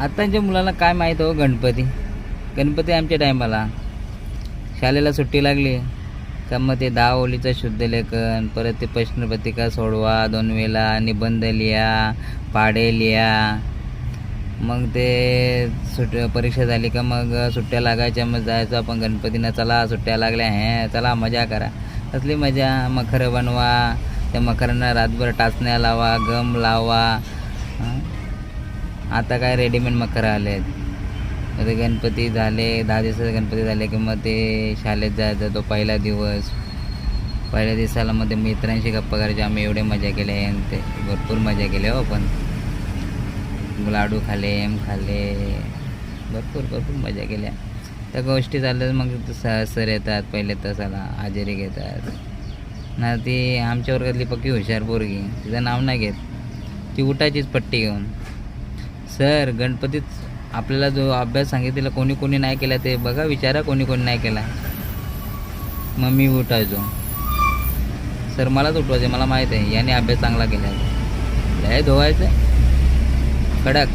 आताच्या मुलांना काय माहीत हो गणपती. गणपती आमच्या टायमाला शाळेला सुट्टी लागली का मग ते 10 ओळीचं शुद्धलेखन, परत ते प्रश्नपत्रिका सोडवा 2 वेळा, निबंध लिहा, पाढे लिहा. मग ते परीक्षा झाली का मग सुट्ट्या लागायच्या, मग जायचं आपण गणपतीनं, चला सुट्ट्या लागल्या चला मजा करा. कसली मजा, मखरं बनवा, त्या मखरांना रातभर टाचण्या लावा, गम लावा. आता काय रेडीमेड मखरं आले आहेत. मग ते गणपती झाले, 10 दिवसाचे गणपती झाले की मग ते शाळेत जायचं. तो पहिला दिवस, पहिल्या दिवसाला मग ते मित्रांशी गप्पा करायचे. आम्ही एवढे मजा केले आणि ते भरपूर मजा केली हो. पण लाडू खाल्ले, खाल्ले, भरपूर मजा केल्या. त्या गोष्टी झाल्या. मग सर येतात पहिले तासाला, हजेरी घेतात ना. ती आमच्या वर्गातली पक्की हुशार पोरगी, तिचं नाव नाही घेत, ती उठायचीच पट्टी घेऊन. सर गणपतीत आपल्याला जो अभ्यास सांगितलेला कोणी नाही केला ते बघा, विचारा कोणी नाही केला. मग मी उठायचो. सर मलाच उठवायचे, मला माहीत आहे याने अभ्यास चांगला केला. लय धुवायचं कडक.